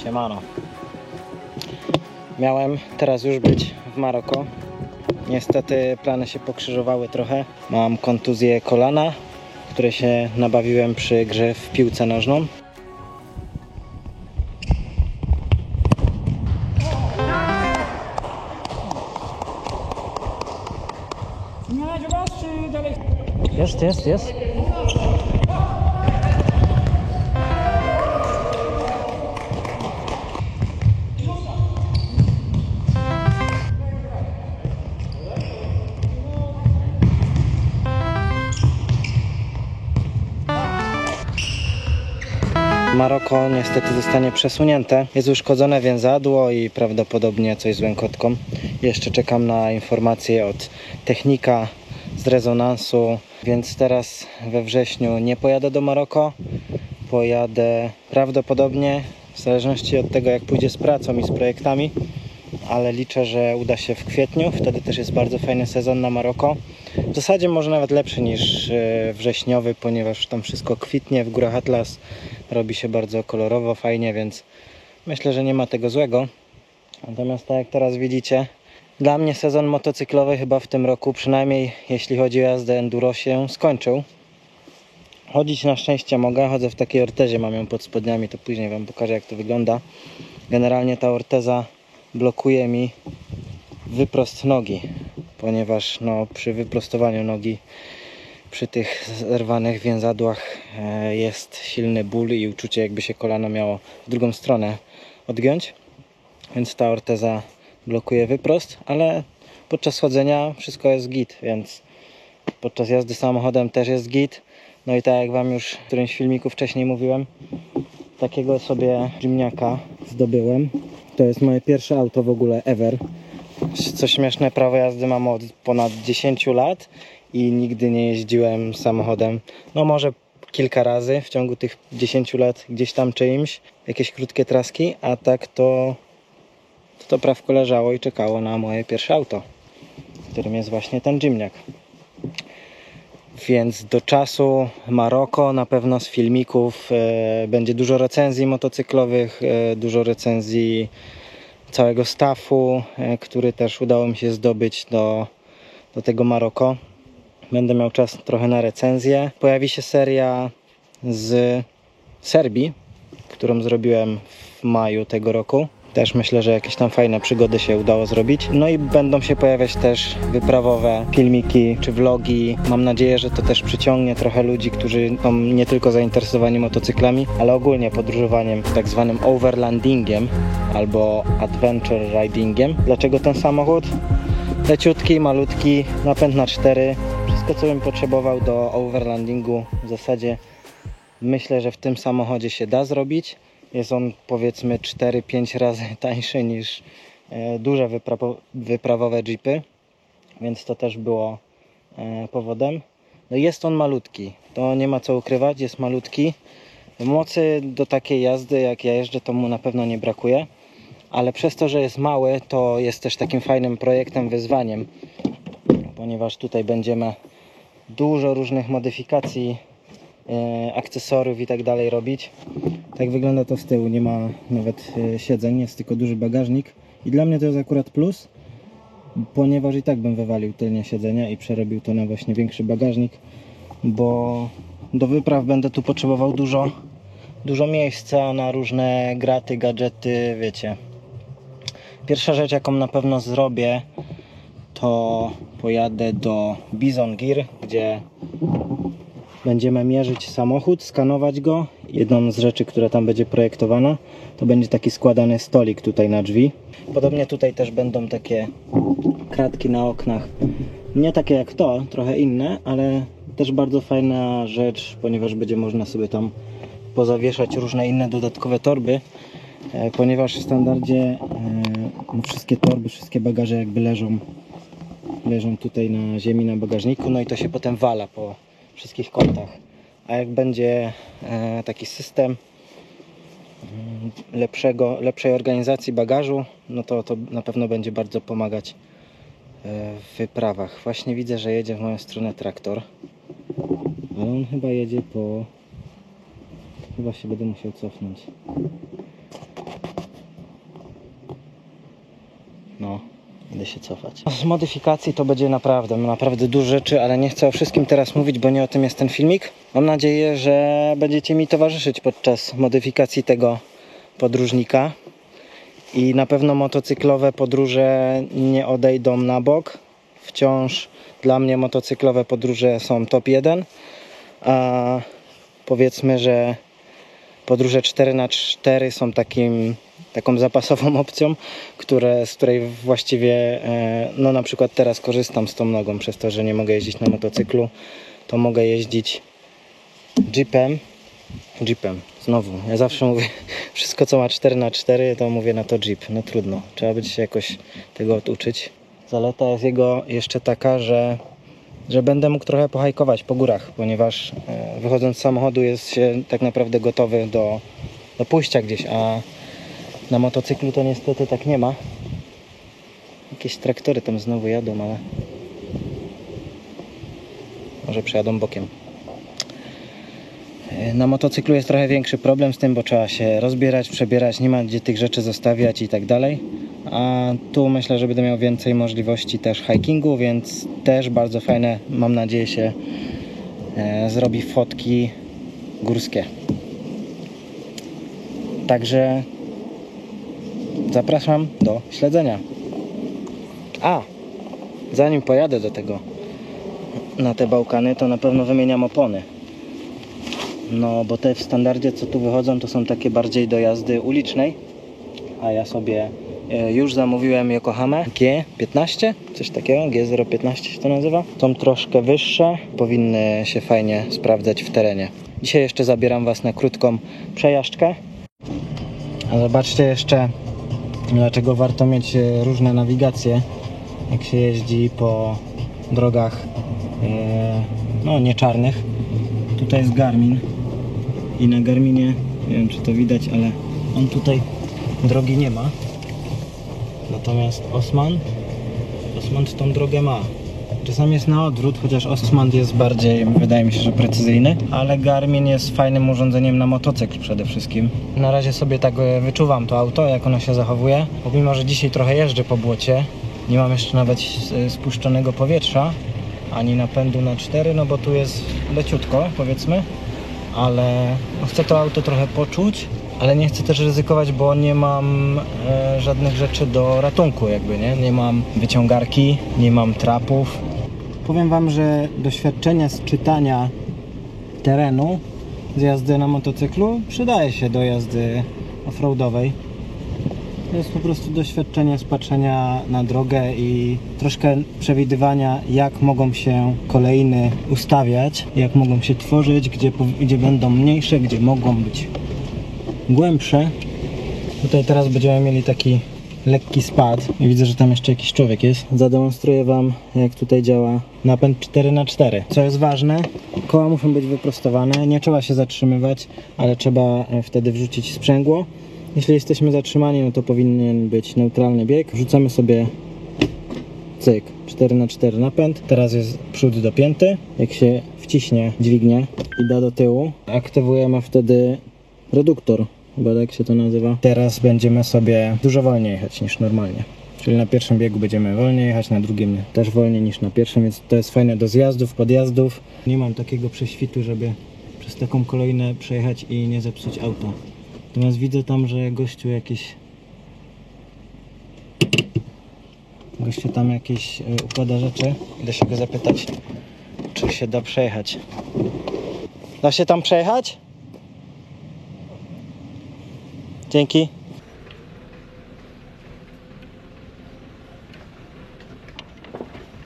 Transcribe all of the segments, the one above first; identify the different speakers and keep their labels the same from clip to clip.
Speaker 1: Siemano. Miałem teraz już być w Maroko. Niestety plany się pokrzyżowały trochę. Mam kontuzję kolana, które się nabawiłem przy grze w piłkę nożną. Jest. Maroko niestety zostanie przesunięte. Jest uszkodzone więzadło i prawdopodobnie coś z łękotką. Jeszcze czekam na informacje od technika z rezonansu, więc teraz we wrześniu nie pojadę do Maroko. Pojadę prawdopodobnie, w zależności od tego jak pójdzie z pracą i z projektami, ale liczę, że uda się w kwietniu. Wtedy też jest bardzo fajny sezon na Maroko. W zasadzie może nawet lepszy niż wrześniowy, ponieważ tam wszystko kwitnie. W górach Atlas robi się bardzo kolorowo, fajnie, więc myślę, że nie ma tego złego. Natomiast tak jak teraz widzicie, dla mnie sezon motocyklowy chyba w tym roku, przynajmniej jeśli chodzi o jazdę enduro, się skończył. Chodzić na szczęście mogę, chodzę w takiej ortezie, mam ją pod spodniami, to później wam pokażę jak to wygląda. Generalnie ta orteza blokuje mi wyprost nogi, ponieważ przy wyprostowaniu nogi, przy tych zerwanych więzadłach jest silny ból i uczucie, jakby się kolano miało w drugą stronę odgiąć, więc ta orteza blokuje wyprost, ale podczas chodzenia wszystko jest git, więc podczas jazdy samochodem też jest git. No i tak jak wam już w którymś filmiku wcześniej mówiłem, takiego sobie Gymniaka zdobyłem. To jest moje pierwsze auto w ogóle ever. Co śmieszne, prawo jazdy mam od ponad 10 lat i nigdy nie jeździłem samochodem. No może kilka razy w ciągu tych 10 lat gdzieś tam czyimś, jakieś krótkie traski, a tak to prawko leżało i czekało na moje pierwsze auto, którym jest właśnie ten Gymniak. Więc do czasu Maroko na pewno z filmików będzie dużo recenzji motocyklowych, dużo recenzji całego staffu, który też udało mi się zdobyć do tego Maroko. Będę miał czas trochę na recenzję. Pojawi się seria z Serbii, którą zrobiłem w maju tego roku. Też myślę, że jakieś tam fajne przygody się udało zrobić. No i będą się pojawiać też wyprawowe filmiki czy vlogi. Mam nadzieję, że to też przyciągnie trochę ludzi, którzy są nie tylko zainteresowani motocyklami, ale ogólnie podróżowaniem tak zwanym overlandingiem albo adventure ridingiem. Dlaczego ten samochód? Leciutki, malutki, napęd na 4. Wszystko co bym potrzebował do overlandingu w zasadzie myślę, że w tym samochodzie się da zrobić. Jest on powiedzmy 4-5 razy tańszy niż duże wyprawowe jeepy, więc to też było powodem. No jest on malutki, to nie ma co ukrywać, jest malutki. Mocy do takiej jazdy jak ja jeżdżę to mu na pewno nie brakuje, ale przez to, że jest mały, to jest też takim fajnym projektem, wyzwaniem, ponieważ tutaj będziemy dużo różnych modyfikacji, akcesoriów i tak dalej robić. Tak wygląda to z tyłu, nie ma nawet siedzeń, jest tylko duży bagażnik i dla mnie to jest akurat plus, ponieważ i tak bym wywalił tylnie siedzenia i przerobił to na właśnie większy bagażnik, bo do wypraw będę tu potrzebował dużo miejsca na różne graty, gadżety, wiecie. Pierwsza rzecz jaką na pewno zrobię, to pojadę do Bison Gear, gdzie będziemy mierzyć samochód, skanować go. Jedną z rzeczy, która tam będzie projektowana, to będzie taki składany stolik tutaj na drzwi. Podobnie tutaj też będą takie kratki na oknach. Nie takie jak to, trochę inne, ale też bardzo fajna rzecz, ponieważ będzie można sobie tam pozawieszać różne inne dodatkowe torby. Ponieważ w standardzie wszystkie torby, wszystkie bagaże jakby leżą tutaj na ziemi, na bagażniku, no i to się potem wala po wszystkich kątach. A jak będzie taki system lepszej organizacji bagażu, no to na pewno będzie bardzo pomagać w wyprawach. Właśnie widzę, że jedzie w moją stronę traktor, ale on chyba jedzie po... Chyba się będę musiał cofnąć. No, idę się cofać. Z modyfikacji to będzie naprawdę dużo rzeczy, ale nie chcę o wszystkim teraz mówić, bo nie o tym jest ten filmik. Mam nadzieję, że będziecie mi towarzyszyć podczas modyfikacji tego podróżnika. I na pewno motocyklowe podróże nie odejdą na bok. Wciąż dla mnie motocyklowe podróże są top 1. A powiedzmy, że podróże 4x4 są taką zapasową opcją, z której właściwie no na przykład teraz korzystam z tą nogą, przez to, że nie mogę jeździć na motocyklu, to mogę jeździć jeepem. Znowu, ja zawsze mówię, wszystko co ma 4x4 to mówię na to jeep. No trudno, trzeba będzie się jakoś tego oduczyć. Zaleta jest jego jeszcze taka, że będę mógł trochę pohajkować po górach, ponieważ wychodząc z samochodu jest się tak naprawdę gotowy do pójścia gdzieś, a na motocyklu to niestety tak nie ma. Jakieś traktory tam znowu jadą, ale może przejadą bokiem. Na motocyklu jest trochę większy problem z tym, bo trzeba się rozbierać, przebierać, nie ma gdzie tych rzeczy zostawiać i tak dalej. A tu myślę, że będę miał więcej możliwości też hikingu, więc też bardzo fajne, mam nadzieję, się zrobi fotki górskie. Także zapraszam do śledzenia. A, zanim pojadę do tego, na te Bałkany, to na pewno wymieniam opony. No, bo te w standardzie, co tu wychodzą, to są takie bardziej do jazdy ulicznej. A ja sobie już zamówiłem Yokohamę G15, coś takiego, G015 się to nazywa. Są troszkę wyższe, powinny się fajnie sprawdzać w terenie. Dzisiaj jeszcze zabieram Was na krótką przejażdżkę. A zobaczcie jeszcze, dlaczego warto mieć różne nawigacje, jak się jeździ po drogach no nie czarnych. Tutaj jest Garmin i na Garminie, nie wiem czy to widać, ale on tutaj drogi nie ma. Natomiast Osman tą drogę ma. Czasami jest na odwrót, chociaż Osman jest bardziej, wydaje mi się, że precyzyjny, ale Garmin jest fajnym urządzeniem na motocykl przede wszystkim. Na razie sobie tak wyczuwam to auto, jak ono się zachowuje. Pomimo, że dzisiaj trochę jeżdżę po błocie, nie mam jeszcze nawet spuszczonego powietrza, ani napędu na 4, no bo tu jest leciutko, powiedzmy, ale chcę to auto trochę poczuć, ale nie chcę też ryzykować, bo nie mam żadnych rzeczy do ratunku, jakby, nie mam wyciągarki, nie mam trapów. Powiem Wam, że doświadczenie z czytania terenu z jazdy na motocyklu przydaje się do jazdy offroadowej. To jest po prostu doświadczenie z patrzenia na drogę i troszkę przewidywania, jak mogą się kolejny ustawiać, jak mogą się tworzyć, gdzie będą mniejsze, gdzie mogą być głębsze. Tutaj teraz będziemy mieli taki lekki spad i widzę, że tam jeszcze jakiś człowiek jest. Zademonstruję Wam, jak tutaj działa napęd 4x4. Co jest ważne, koła muszą być wyprostowane, nie trzeba się zatrzymywać, ale trzeba wtedy wrzucić sprzęgło. Jeśli jesteśmy zatrzymani, no to powinien być neutralny bieg. Wrzucamy sobie cyk, 4x4 napęd. Teraz jest przód dopięty. Jak się wciśnie dźwignię i da do tyłu, aktywujemy wtedy reduktor, chyba tak się to nazywa. Teraz będziemy sobie dużo wolniej jechać niż normalnie. Czyli na pierwszym biegu będziemy wolniej jechać, na drugim też wolniej niż na pierwszym, więc to jest fajne do zjazdów, podjazdów. Nie mam takiego prześwitu, żeby przez taką kolejnę przejechać i nie zepsuć auta. Natomiast widzę tam, że gościu tam jakieś układa rzeczy. Idę się go zapytać, czy się da przejechać. Da się tam przejechać? Dzięki.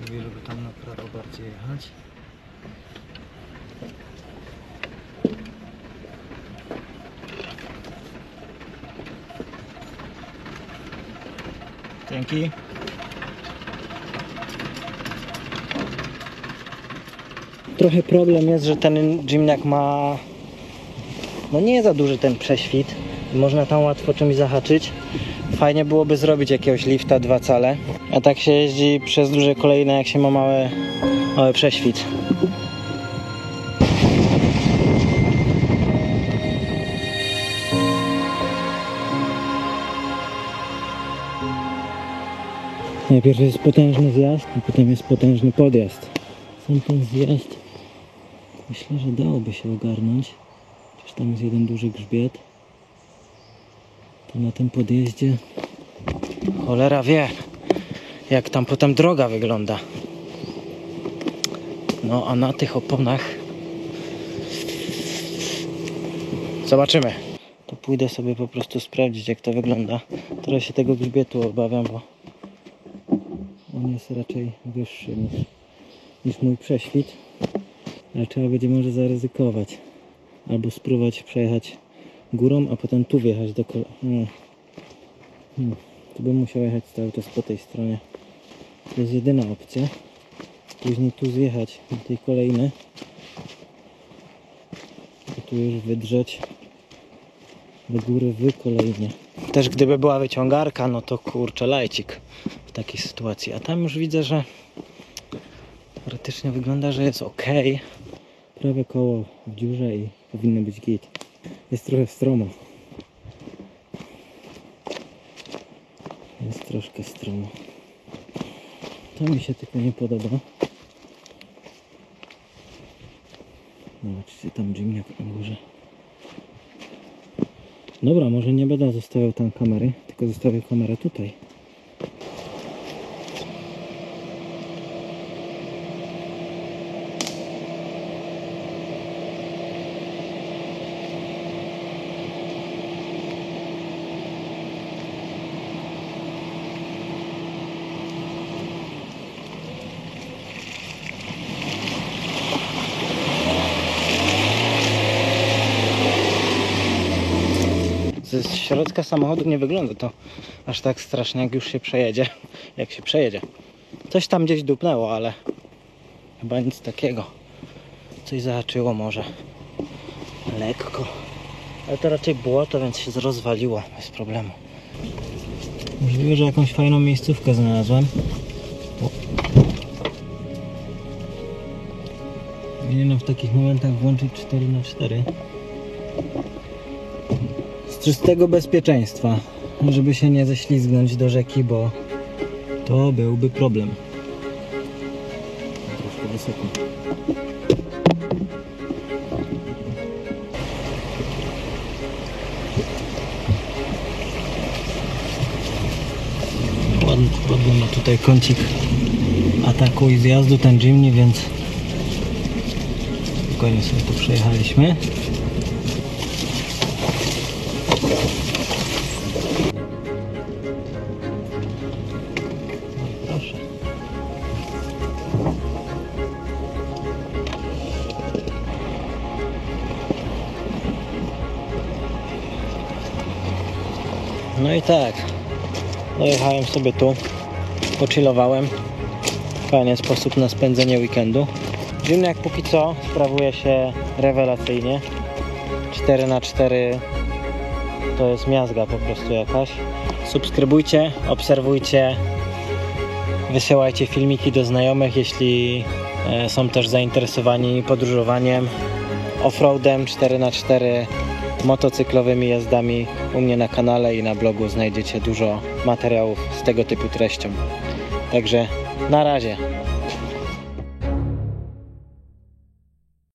Speaker 1: Mówię, żeby tam na prawo bardziej jechać. Dzięki. Trochę problem jest, że ten Jimniak ma no nie za duży ten prześwit. Można tam łatwo czymś zahaczyć. Fajnie byłoby zrobić jakiegoś lifta 2 cale. A tak się jeździ przez duże kolejne, jak się ma mały prześwit. Najpierw jest potężny zjazd, a potem jest potężny podjazd. Sam ten zjazd myślę, że dałoby się ogarnąć. Przecież tam jest jeden duży grzbiet. To na tym podjeździe cholera wie, jak tam potem droga wygląda. No a na tych oponach zobaczymy. To pójdę sobie po prostu sprawdzić, jak to wygląda. Trochę się tego grzbietu obawiam, bo on jest raczej wyższy niż mój prześwit. Ale trzeba będzie może zaryzykować. Albo spróbować przejechać górą, a potem tu wjechać do Tu bym musiał jechać cały czas po tej stronie. To jest jedyna opcja. Później tu zjechać do tej kolejnej. I tu już wydrzeć do góry kolejnie. Też gdyby była wyciągarka, no to kurczę lajcik w takiej sytuacji. A tam już widzę, że teoretycznie wygląda, że jest ok. Prawe koło w dziurze i powinno być git. Jest trochę stromo. Jest troszkę stromo. To mi się tylko nie podoba. Zobaczcie, tam dżimniak na górze. Dobra, może nie będę zostawiał tam kamery, tylko zostawię kamerę tutaj. Z środka samochodu nie wygląda to aż tak strasznie, jak już się przejedzie. Jak się przejedzie. Coś tam gdzieś dupnęło, ale chyba nic takiego. Coś zahaczyło może. Lekko. Ale to raczej błoto, więc się rozwaliło bez problemu. Możliwe, że jakąś fajną miejscówkę znalazłem. Powinienem w takich momentach włączyć 4x4. Z czystego bezpieczeństwa, żeby się nie ześlizgnąć do rzeki, bo to byłby problem. Troszkę wysoko. Ładny ma tutaj kącik ataku i zjazdu ten Jimny, więc spokojnie sobie tu przejechaliśmy. Proszę. No i tak, dojechałem sobie tu, pochillowałem. Fajny sposób na spędzenie weekendu. Jimny jak póki co sprawuje się rewelacyjnie. 4x4 to jest miazga po prostu jakaś. Subskrybujcie, obserwujcie, wysyłajcie filmiki do znajomych, jeśli są też zainteresowani podróżowaniem, offroadem, 4x4, motocyklowymi jazdami. U mnie na kanale i na blogu znajdziecie dużo materiałów z tego typu treścią. Także na razie.